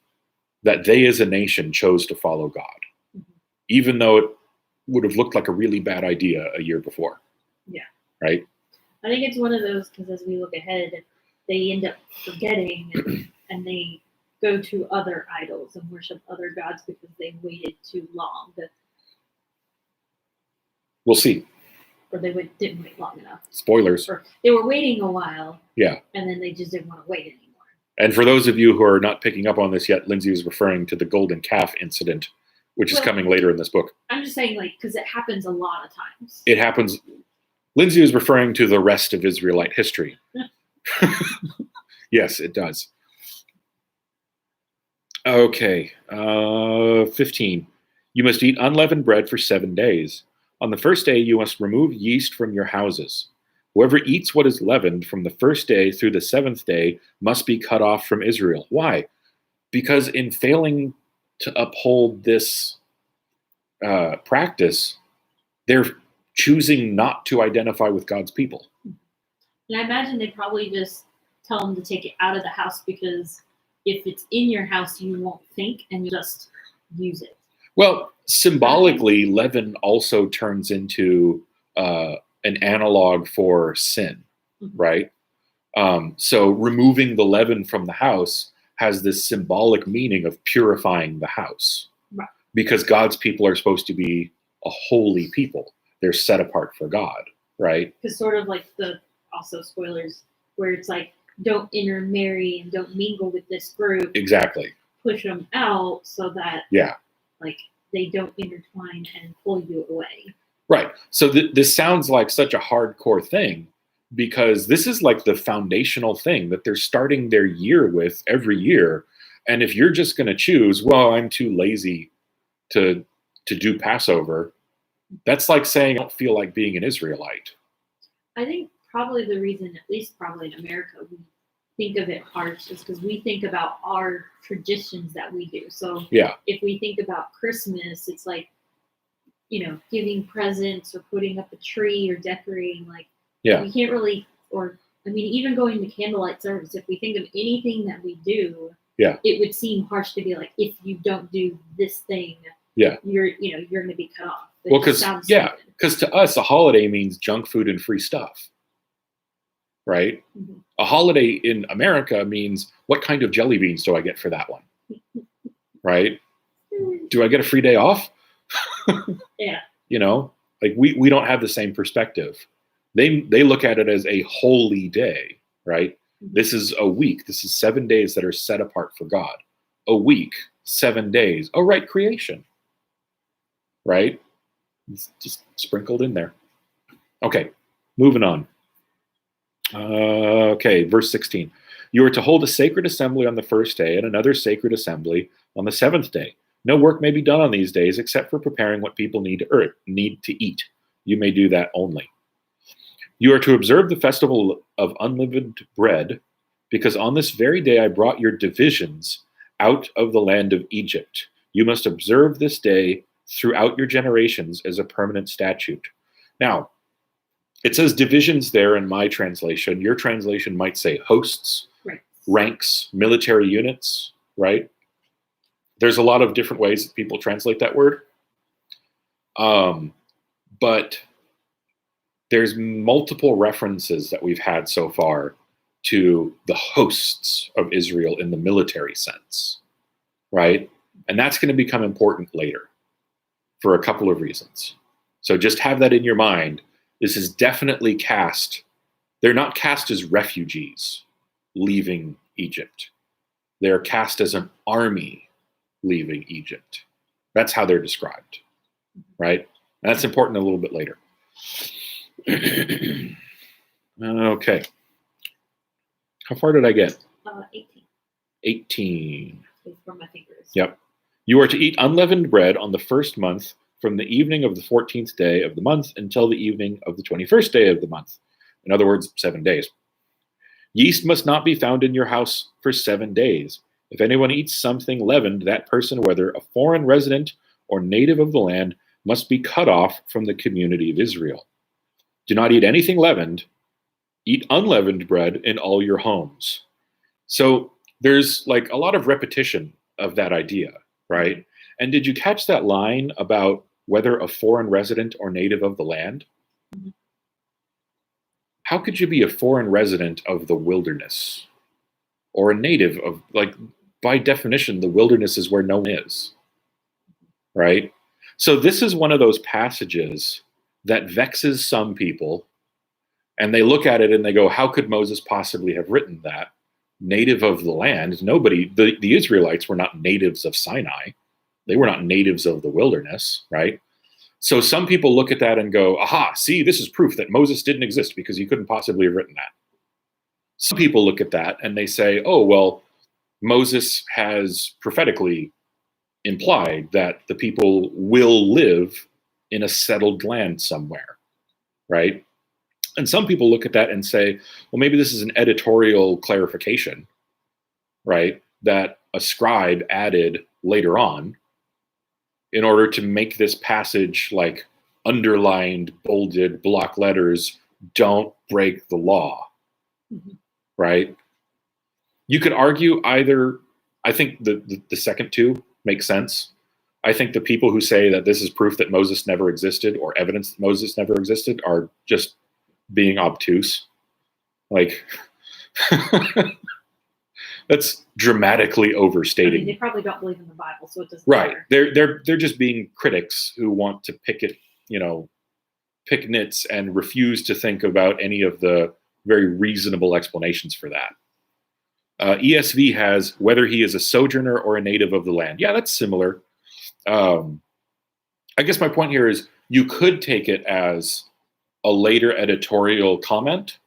that they as a nation chose to follow God, Mhm. even though it would have looked like a really bad idea a year before. Yeah. Right? I think it's one of those because as we look ahead, they end up forgetting and they go to other idols and worship other gods because they waited too long, We'll see. or they didn't wait long enough. Spoilers. Or they were waiting a while, Yeah. and then they just didn't want to wait anymore. And for those of you who are not picking up on this yet, Lindsay was referring to the golden calf incident, which is Well, coming later in this book. I'm just saying, like, because it happens a lot of times. It happens. Lindsay is referring to the rest of Israelite history. Yes, it does. Okay, 15. You must eat unleavened bread for 7 days. On the first day, you must remove yeast from your houses. Whoever eats what is leavened from the first day through the 7th day must be cut off from Israel. Why? Because in failing to uphold this practice, they're choosing not to identify with God's people. And I imagine they probably just tell them to take it out of the house because if it's in your house, you won't think and you just use it. Well, symbolically, leaven also turns into an analog for sin, Mm-hmm. right? So removing the leaven from the house has this symbolic meaning of purifying the house. Right. Because God's people are supposed to be a holy people. They're set apart for God, right? Because sort of like also spoilers, where it's like, don't intermarry and don't mingle with this group. Exactly. Push them out so that Yeah. like they don't intertwine and pull you away. Right. So this sounds like such a hardcore thing because this is like the foundational thing that they're starting their year with every year. And if you're just going to choose, well, I'm too lazy to do Passover, that's like saying I don't feel like being an Israelite. I think probably the reason, at least probably in America, we think of it harsh is because we think about our traditions that we do. So Yeah. if we think about Christmas, it's like, giving presents or putting up a tree or decorating. Like, Yeah. we can't really, even going to candlelight service, if we think of anything that we do, Yeah. it would seem harsh to be like, if you don't do this thing, Yeah. you're going to be cut off. Well, because to us, a holiday means junk food and free stuff, right? Mm-hmm. A holiday in America means what kind of jelly beans do I get for that one, right? Do I get a free day off? Yeah. Like we don't have the same perspective. They look at it as a holy day, right? Mm-hmm. This is a week. This is 7 days that are set apart for God. A week, 7 days. Oh, right, creation, right? It's just sprinkled in there. Okay, moving on. Okay, verse 16. You are to hold a sacred assembly on the first day and another sacred assembly on the seventh day. No work may be done on these days except for preparing what people need to eat. You may do that only. You are to observe the festival of unleavened bread, because on this very day I brought your divisions out of the land of Egypt. You must observe this day throughout your generations as a permanent statute. Now, it says divisions there in my translation. Your translation might say hosts, ranks, military units, right? There's a lot of different ways that people translate that word. But there's multiple references that we've had so far to the hosts of Israel in the military sense, right? And that's going to become important later for a couple of reasons. So just have that in your mind. This is definitely cast. They're not cast as refugees leaving Egypt. They're cast as an army leaving Egypt. That's how they're described, right? And that's important a little bit later. Okay. How far did I get? 18. 18. From my fingers. Yep. You are to eat unleavened bread on the first month from the evening of the 14th day of the month until the evening of the 21st day of the month. In other words, 7 days. Yeast must not be found in your house for 7 days. If anyone eats something leavened, that person, whether a foreign resident or native of the land, must be cut off from the community of Israel. Do not eat anything leavened. Eat unleavened bread in all your homes. So there's like a lot of repetition of that idea, right? And did you catch that line about whether a foreign resident or native of the land? Mm-hmm. How could you be a foreign resident of the wilderness or a native of, like, by definition, the wilderness is where no one is, right? So this is one of those passages that vexes some people, and they look at it and they go, how could Moses possibly have written that? Native of the land. Nobody, the Israelites were not natives of Sinai. They were not natives of the wilderness, right? So some people look at that and go, aha, see, this is proof that Moses didn't exist because he couldn't possibly have written that. Some people look at that and they say, oh, well, Moses has prophetically implied that the people will live in a settled land somewhere, right? And some people look at that and say, well, maybe this is an editorial clarification, right, that a scribe added later on in order to make this passage like underlined, bolded, block letters, don't break the law, right? You could argue either. I think the second two make sense. I think the people who say that this is proof that Moses never existed or evidence that Moses never existed are just being obtuse. Like, that's dramatically overstating. I mean, they probably don't believe in the Bible, so it doesn't right. matter. They're just being critics who want to pick nits and refuse to think about any of the very reasonable explanations for that. ESV has whether he is a sojourner or a native of the land. Yeah, that's similar. I guess my point here is you could take it as a later editorial comment,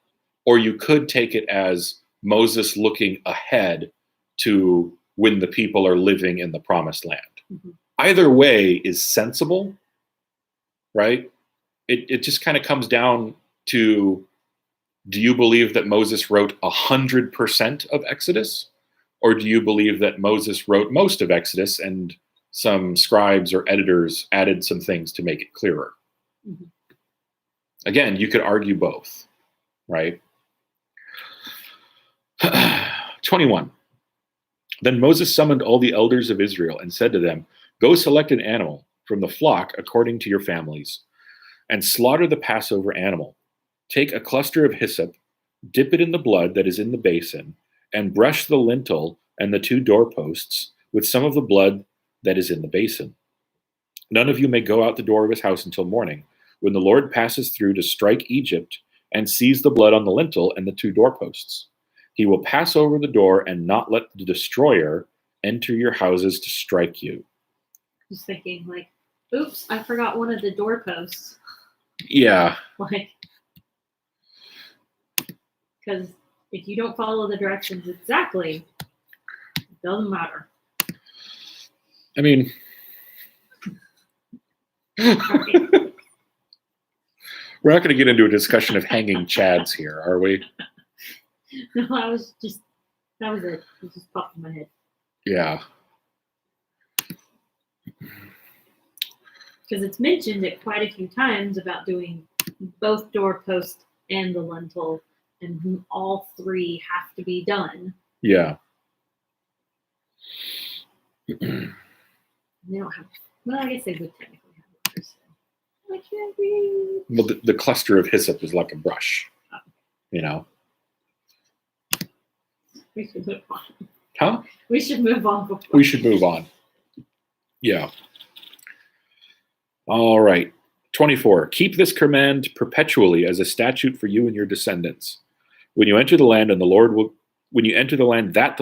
or you could take it as Moses looking ahead to when the people are living in the promised land. Mhm. Either way is sensible, right? It just kind of comes down to, do you believe that Moses wrote 100% of Exodus? Or do you believe that Moses wrote most of Exodus and some scribes or editors added some things to make it clearer? Mhm. Again, you could argue both, right? 21. Then Moses summoned all the elders of Israel and said to them, "Go select an animal from the flock according to your families, and slaughter the Passover animal. Take a cluster of hyssop, dip it in the blood that is in the basin, and brush the lintel and the 2 doorposts with some of the blood that is in the basin. None of you may go out the door of his house until morning, when the Lord passes through to strike Egypt and sees the blood on the lintel and the 2 doorposts. He will pass over the door and not let the destroyer enter your houses to strike you." Just thinking, like, oops, I forgot one of the doorposts. Yeah. Like, because if you don't follow the directions exactly, it doesn't matter. I mean, Right. we're not going to get into a discussion of hanging chads here, are we? No, that was it. It just popped in my head. Yeah. Because it's mentioned it quite a few times about doing both doorpost and the lintel, and all 3 have to be done. Yeah. They don't have. Well, I guess they would technically have it. So. I can't read. Well, the cluster of hyssop is like a brush, you know? We should move on. Huh? We should move on. Before. We should move on. Yeah. All right. 24. Keep this command perpetually as a statute for you and your descendants. When you enter the land that the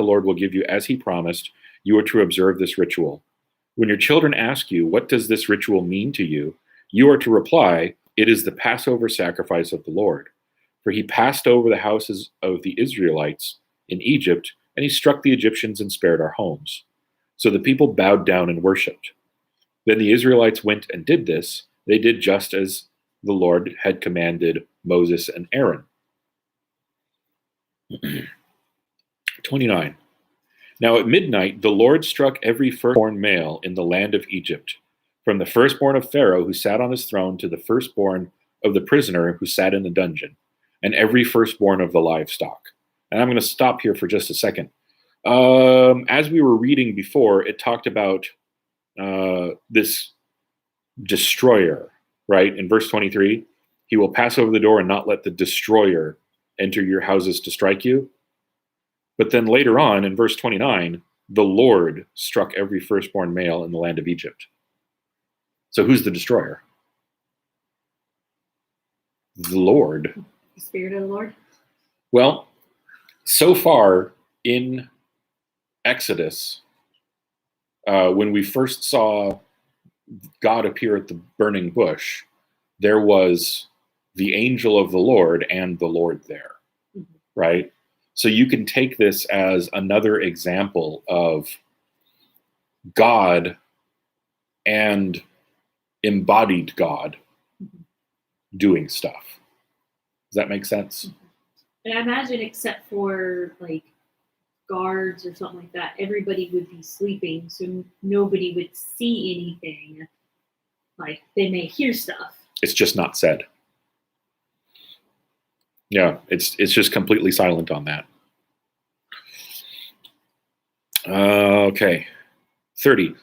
Lord will give you as he promised, you are to observe this ritual. When your children ask you, "What does this ritual mean to you?" you are to reply, "It is the Passover sacrifice of the Lord. For he passed over the houses of the Israelites in Egypt, and he struck the Egyptians and spared our homes." So the people bowed down and worshipped. Then the Israelites went and did this. They did just as the Lord had commanded Moses and Aaron. 29. Now at midnight, the Lord struck every firstborn male in the land of Egypt, from the firstborn of Pharaoh who sat on his throne to the firstborn of the prisoner who sat in the dungeon, and every firstborn of the livestock. And I'm going to stop here for just a second. As we were reading before, it talked about this destroyer, right? In verse 23, he will pass over the door and not let the destroyer enter your houses to strike you. But then later on in verse 29, the Lord struck every firstborn male in the land of Egypt. So who's the destroyer? The Lord. The Spirit of the Lord? Well, so far in Exodus, when we first saw God appear at the burning bush, there was the angel of the Lord and the Lord there, right? So you can take this as another example of God and embodied God doing stuff. Does that make sense? And I imagine, except for like guards or something like that, everybody would be sleeping, so nobody would see anything. Like, they may hear stuff. It's just not said. Yeah, it's just completely silent on that. Okay. 30.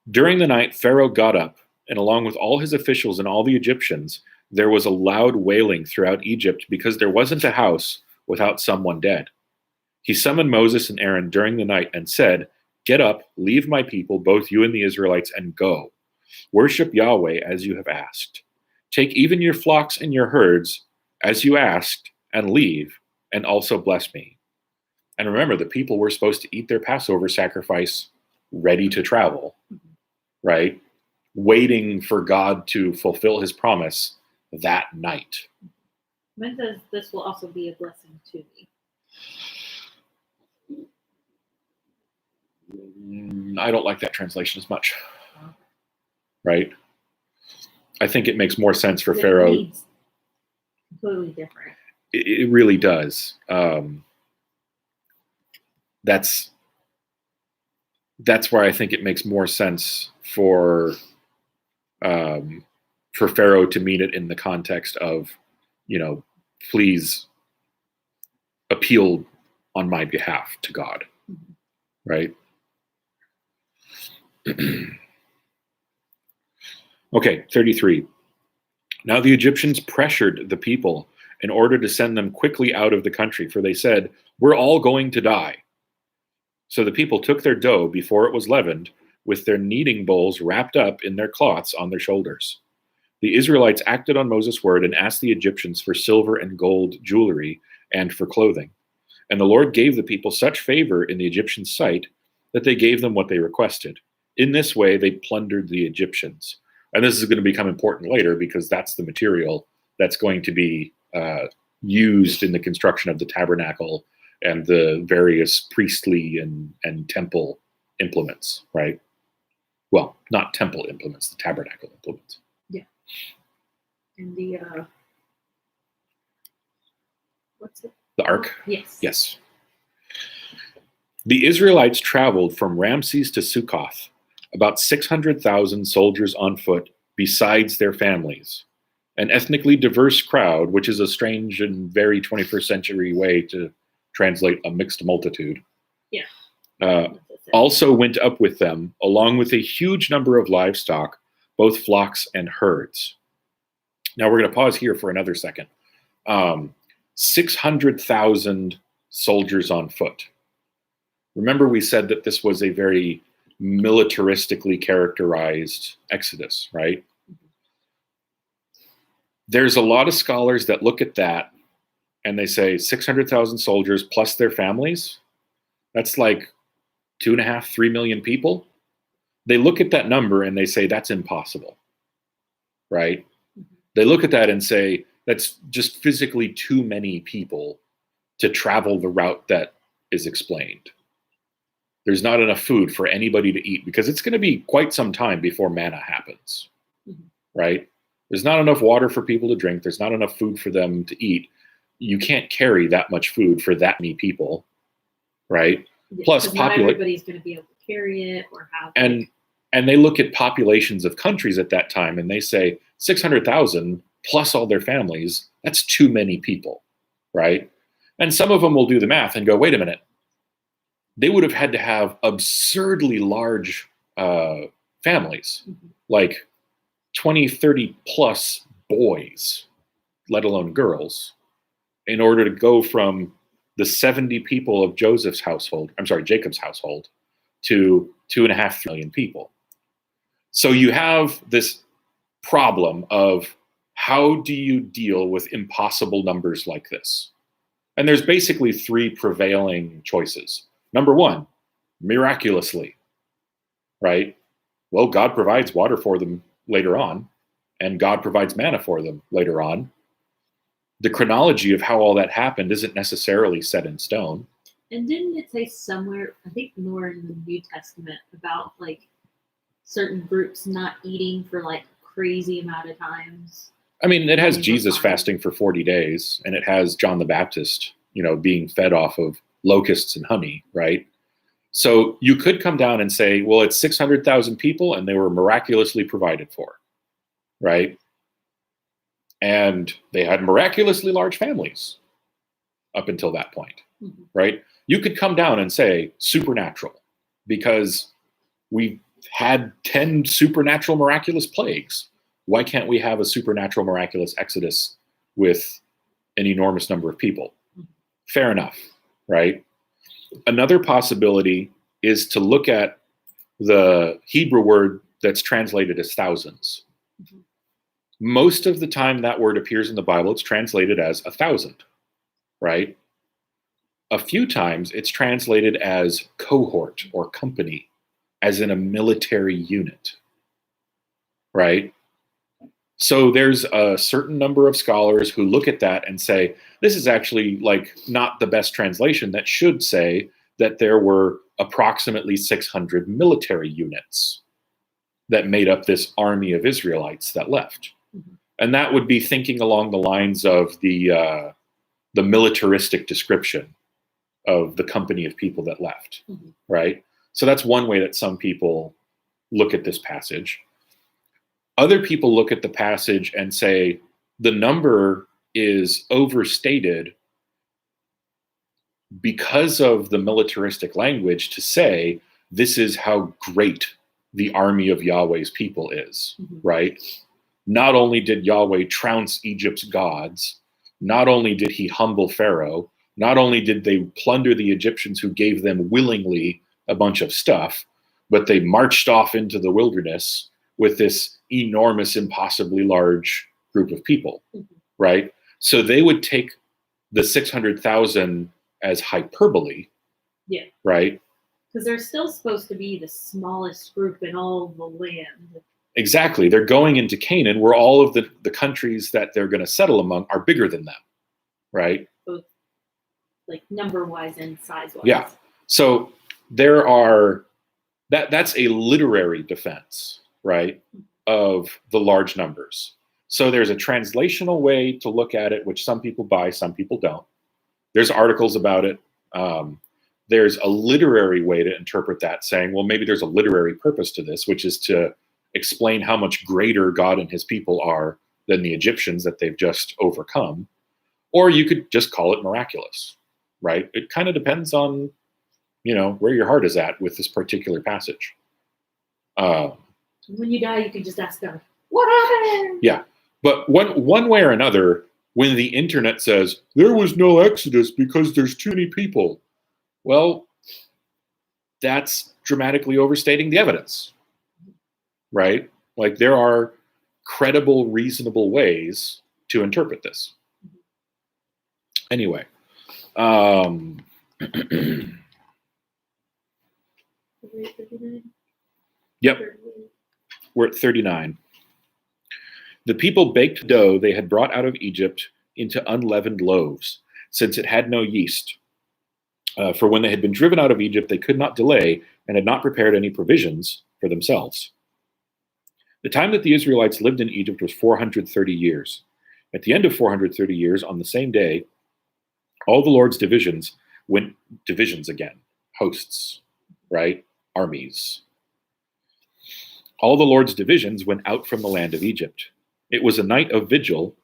During the night, Pharaoh got up, and along with all his officials and all the Egyptians, there was a loud wailing throughout Egypt because there wasn't a house without someone dead. He summoned Moses and Aaron during the night and said, "Get up, leave my people, both you and the Israelites, and go. Worship Yahweh as you have asked. Take even your flocks and your herds as you asked, and leave, and also bless me." And remember, the people were supposed to eat their Passover sacrifice ready to travel, right? waiting for God to fulfill his promise that night. Mine says this will also be a blessing to me. I don't like that translation as much. Right? I think it makes more sense for It Pharaoh. reads completely different. It really does. That's where I think it makes more sense for Pharaoh to mean it in the context of, please appeal on my behalf to God, right? Okay, 33. Now the Egyptians pressured the people in order to send them quickly out of the country, for they said, "We're all going to die." So the people took their dough before it was leavened, with their kneading bowls wrapped up in their cloths on their shoulders. The Israelites acted on Moses' word and asked the Egyptians for silver and gold jewelry and for clothing. And the Lord gave the people such favor in the Egyptians' sight that they gave them what they requested. In this way, they plundered the Egyptians. And this is going to become important later because that's the material that's going to be used in the construction of the tabernacle and the various priestly and temple implements, right? Well, not temple implements, the tabernacle implements. Yeah. And the, what's it? The ark? Yes. Yes. The Israelites traveled from Ramses to Sukkoth, about 600,000 soldiers on foot, besides their families. An ethnically diverse crowd, which is a strange and very 21st century way to translate a mixed multitude. Yeah. Also went up with them, along with a huge number of livestock, both flocks and herds. Now we're going to pause here for another second. 600,000 soldiers on foot. Remember, we said that this was a very militaristically characterized exodus, right? There's a lot of scholars that look at that and they say 600,000 soldiers plus their families. That's like 2.5, 3 million people. They look at that number and they say that's impossible, right? They look at that and say that's just physically too many people to travel the route that is explained. There's not enough food for anybody to eat because it's going to be quite some time before manna happens, right? There's not enough water for people to drink. There's not enough food for them to eat. You can't carry that much food for that many people, right? Yeah, Plus, not everybody's going to be able to carry it or have it. And they look at populations of countries at that time and they say 600,000 plus all their families, that's too many people, right? And some of them will do the math and go, wait a minute. They would have had to have absurdly large families, like 20, 30 plus boys, let alone girls, in order to go from the 70 people of Jacob's household to 2.5 million people. So you have this problem of how do you deal with impossible numbers like this? And there's basically 3 prevailing choices. Number 1, miraculously, right? Well, God provides water for them later on, and God provides manna for them later on. The chronology of how all that happened isn't necessarily set in stone. And didn't it say somewhere, I think more in the New Testament, about like certain groups not eating for like crazy amount of times? I mean, it has Jesus fasting for 40 days, and it has John the Baptist, being fed off of locusts and honey, right? So you could come down and say, well, it's 600,000 people and they were miraculously provided for, right? And they had miraculously large families up until that point, right? You could come down and say supernatural because we had 10 supernatural miraculous plagues. Why can't we have a supernatural miraculous exodus with an enormous number of people? Fair enough, right? Another possibility is to look at the Hebrew word that's translated as thousands. Most of the time that word appears in the Bible, it's translated as 1,000, right? A few times it's translated as cohort or company, as in a military unit. right? So there's a certain number of scholars who look at that and say, this is actually like not the best translation. That should say that there were approximately 600 military units that made up this army of Israelites that left. Mhm. And that would be thinking along the lines of the militaristic description of the company of people that left, Mhm. right? So that's one way that some people look at this passage. Other people look at the passage and say the number is overstated because of the militaristic language to say this is how great the army of Yahweh's people is, Mhm. right? Not only did Yahweh trounce Egypt's gods, not only did he humble Pharaoh, not only did they plunder the Egyptians who gave them willingly a bunch of stuff, but they marched off into the wilderness with this enormous, impossibly large group of people, Mhm. right? So they would take the 600,000 as hyperbole, Yeah. right? Because they're still supposed to be the smallest group in all the land. Exactly. They're going into Canaan where all of the countries that they're going to settle among are bigger than them, right? Both like number wise and size wise. Yeah. So there are that's a literary defense, right, of the large numbers. So there's a translational way to look at it, which some people buy, some people don't. There's articles about it. There's a literary way to interpret that, saying, well, maybe there's a literary purpose to this, which is to explain how much greater God and his people are than the Egyptians that they've just overcome. Or you could just call it miraculous, right? It kind of depends on, where your heart is at with this particular passage. When you die, you can just ask God, what happened? Yeah. But one way or another, when the internet says, there was no Exodus because there's too many people, well, that's dramatically overstating the evidence, right? Like there are credible, reasonable ways to interpret this. Anyway, yep, we're at 39. The people baked dough they had brought out of Egypt into unleavened loaves, since it had no yeast. For when they had been driven out of Egypt, they could not delay and had not prepared any provisions for themselves. The time that the Israelites lived in Egypt was 430 years. At the end of 430 years, on the same day, all the Lord's divisions went again, hosts, right? Armies. All the Lord's divisions went out from the land of Egypt. It was a night of vigil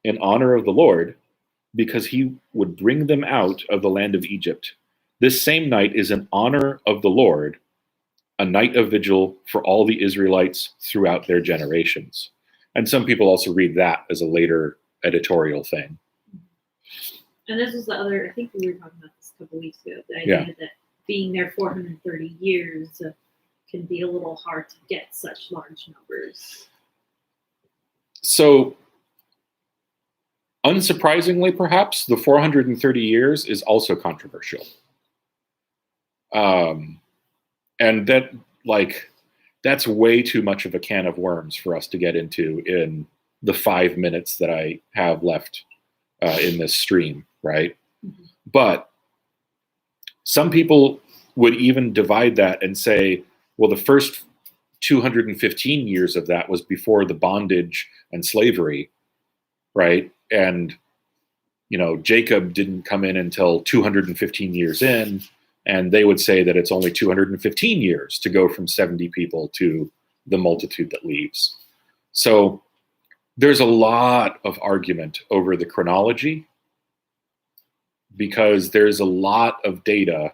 in honor of the Lord, because he would bring them out of the land of Egypt. This same night is in honor of the Lord, a night of vigil for all the Israelites throughout their generations. And some people also read that as a later editorial thing. And this was the other, I think we were talking about this a couple weeks ago, the idea that being there 430 years can be a little hard to get such large numbers. So, unsurprisingly, perhaps, the 430 years is also controversial. And that's way too much of a can of worms for us to get into in the 5 minutes that I have left in this stream, right? Mm-hmm. But some people would even divide that and say, well, the first 215 years of that was before the bondage and slavery, right? And, Jacob didn't come in until 215 years in, and they would say that it's only 215 years to go from 70 people to the multitude that leaves. So there's a lot of argument over the chronology, because there's a lot of data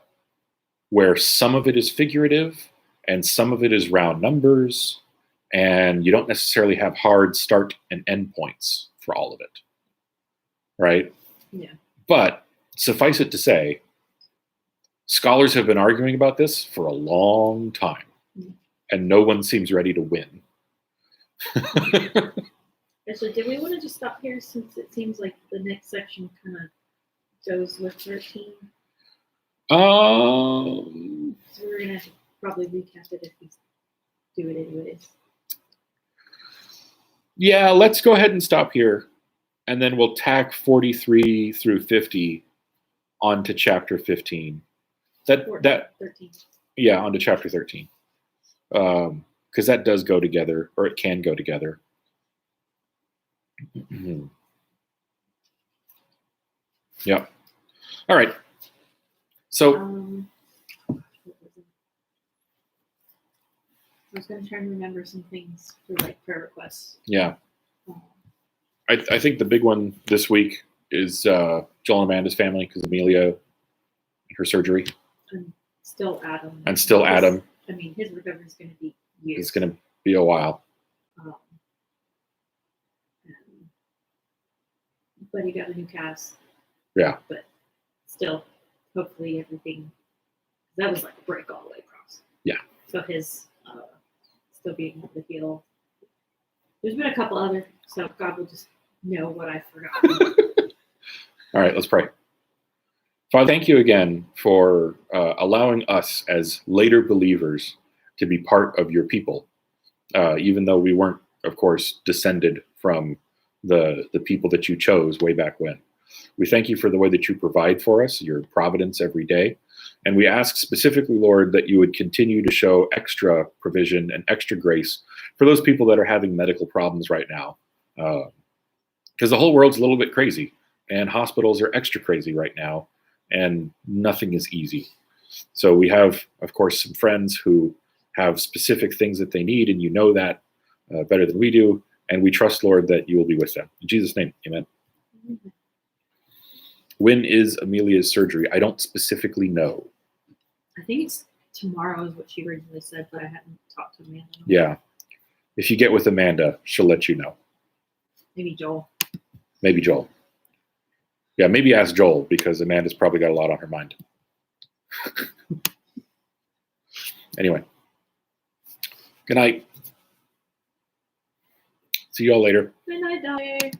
where some of it is figurative and some of it is round numbers, and you don't necessarily have hard start and end points for all of it, right? Yeah. But suffice it to say, scholars have been arguing about this for a long time, and no one seems ready to win. Actually, did we want to just stop here, since it seems like the next section kind of goes with 13? So we're going to probably recap it if we do it anyways. Yeah, let's go ahead and stop here. And then we'll tack 43 through 50 onto chapter 15. That 13. Yeah, onto chapter 13. Because that does go together, or it can go together. Yeah. All right. So I was going to try and remember some things for like prayer requests. yeah, Um, I think the big one this week is Joel and Amanda's family, because Amelia and her surgery, and still Adam. and still Adam. I mean, his recovery is going to be years. It's going to be a while. Um, but he got a new cast. Yeah. But still, hopefully everything. That was like a break all the way across. Yeah. So his still being able to heal. There's been a couple other, so God will just know what I forgot. All right, let's pray. Father, thank you again for allowing us as later believers to be part of your people, even though we weren't, of course, descended from the people that you chose way back when. We thank you for the way that you provide for us, your providence every day. And we ask specifically, Lord, that you would continue to show extra provision and extra grace for those people that are having medical problems right now. Because the whole world's a little bit crazy, and hospitals are extra crazy right now, and nothing is easy. So we have, of course, some friends who have specific things that they need, and you know that better than we do. And we trust, Lord, that you will be with them. In Jesus' name, amen. Mm-hmm. When is Amelia's surgery? I don't specifically know. I think it's tomorrow is what she originally said, but I hadn't talked to Amanda. Yeah. If you get with Amanda, she'll let you know. Maybe Joel. Maybe Joel. Yeah, maybe ask Joel, because Amanda's probably got a lot on her mind. Anyway. Good night. See you all later. Good night, Dolly.